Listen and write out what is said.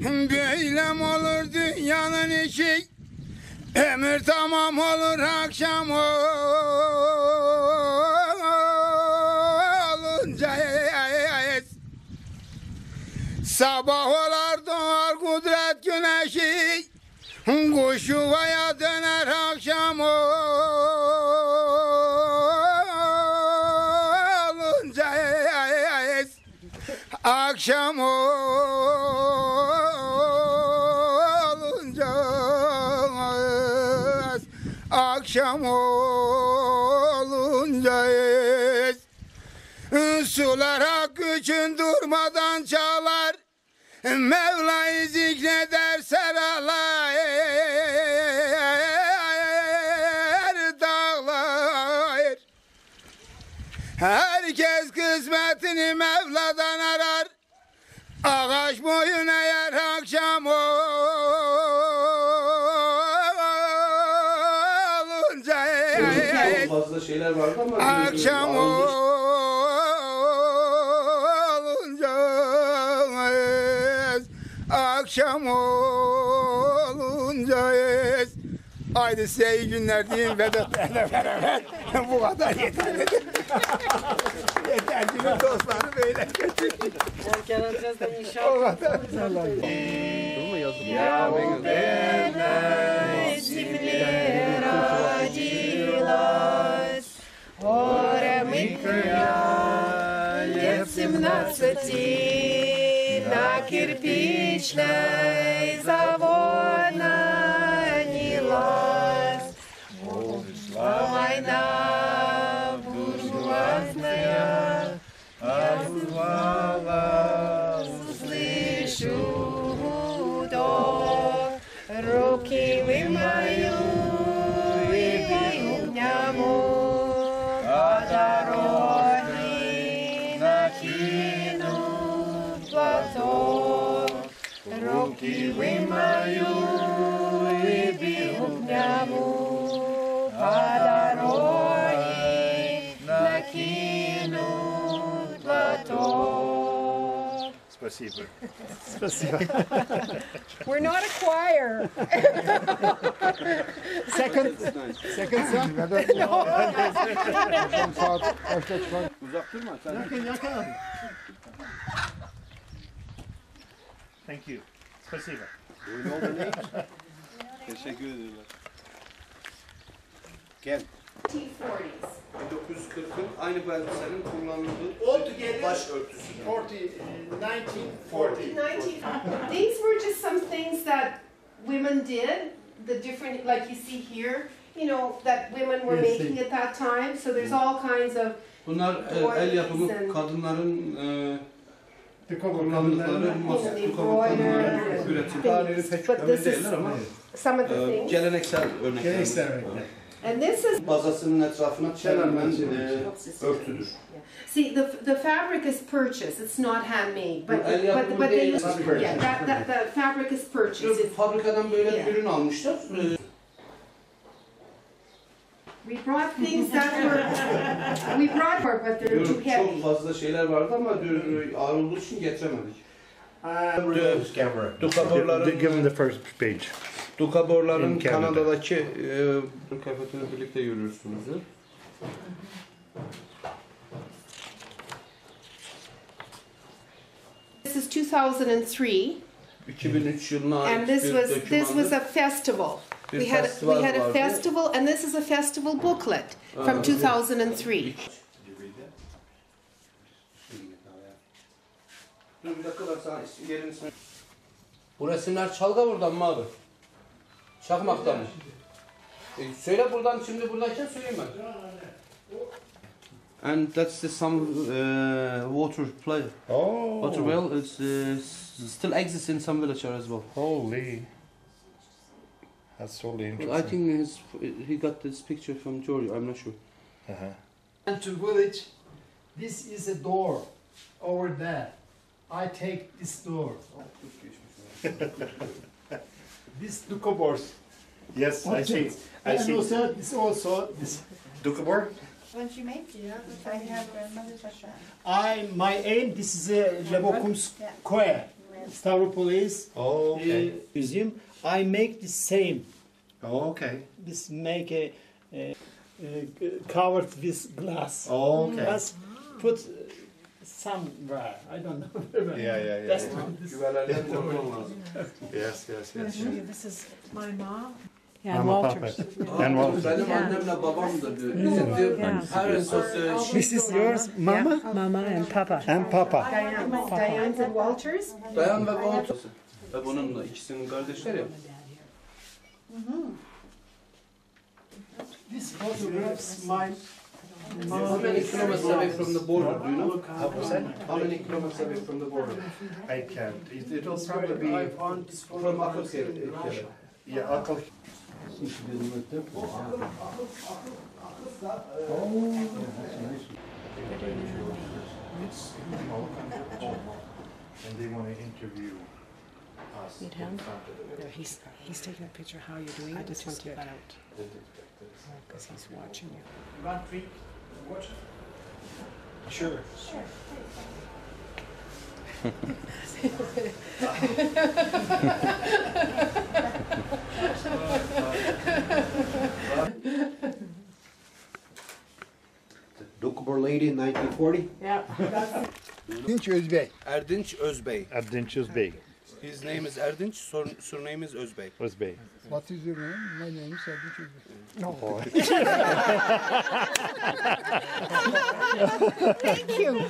Böyle mi olur dünyanın işi? Ömür tamam olur akşam olunca. Sabah olar doğar kudret güneşi, kuş yuvaya döner akşam olunca. Akşam olunca, akşam olunca, sular hak için durmadan çalar, Mevla'yı zikreder seralar, dağlar. Herkes kısmetini Mevla'dan arar, ağaç boyun eğer akşam olunca. Fazla şeyler vardı ama akşam olunca, akşam olunca. Haydi size iyi günler diyeyim Vedat'la beraber. Bu kadar yeterlidir. Yeterlidir dostları böyle geçirdik. Erken alacağız da inşallah. O kadar. Я убедилась, земле родилась, горем и края, лет 17 на кирпичной завод нанялась. Война буржуазная отзывалась, услышу руки вымою и обниму, по дороге накину платок. Руки вымою и обниму, по дороге накину платок. Спасибо. We're not a choir. Second son. uzak durma sen. Thank you. Спасибо. Oyun oldu ne? Teşekkür ederim. Gel. 1940'ın aynı bu elbisenin kullanıldığı başörtüsü. 1940. These were just some things that women did, the different, like you see here, you know, that women were making at that time. So there's all kinds of Bunlar el yapımı kadınların kullandıkları üretim tarihleri pek önemli değiller ama geleneksel örnekler. And this is bazasının etrafına çevrilen örtüdür. see the fabric is purchased. It's not handmade, but they the fabric is purchased. Fabrikadan böyle bir ürün almışlar. We brought things that but they're too heavy. Çok fazla şeyler vardı ama ağır olduğu için getiremedik. Give him the first page. Doukhoborların Kanada'daki kıyafetini birlikte görürsünüz. This is 2003. 2003 yılına ait And this was a festival. We had a festival, and this is a festival booklet from 2003. Bir dakika ben sana yerini söyleyeyim. Bu resimler Çalgavur'dan mı abi? Çakmak'tan mı? Söyle buradan, şimdi buradayken söyleyeyim ben. And that's the some water play. Oh. Water well, it's still exists in some villages as well. Holy. That's totally interesting. I think he got this picture from Georgia. I'm not sure. And to village, this is a door over there. I take this door. This Doukhobors. Yes, I see. I see. Also, this also this. Doukhobor? When you make it, I have grandmothers like that. My aim. This is a Lebokums Koe. Stavropolis Oh, okay. museum. I make the same. Oh, okay. This make a covered with glass. Oh, okay. Glass put somewhere. I don't know. Yeah. That's Güvelerden korkman lazım. Yes. This is my mom. Yeah, Mama, Walters. Papa. And Walter. Benim annemle babam da diyor. Bizim diyor her sosyal This is yours, Mama Mama and Papa. and Papa. Diane's and Walters. Dayan ve Walter. Ve bununla ikisinin kardeşleri ya. This photographs my How many kilometers away from the border, do you know? How many kilometers away from the border? I can't. It will probably be From Africa. yeah. Uncle. And they want to interview us. Need him? No, he's taking a picture of how you're doing it. I just want to get out because he's watching you. You want drink water? Sure. Doukhoborlar lady in 1940. Yeah. Erdinç Özbey. Erdinç Özbey. Erdinç Özbey. His name is Erdinç, surname is Özbey. Özbey. What is your name? My name is Erdinç Özbey. Thank you.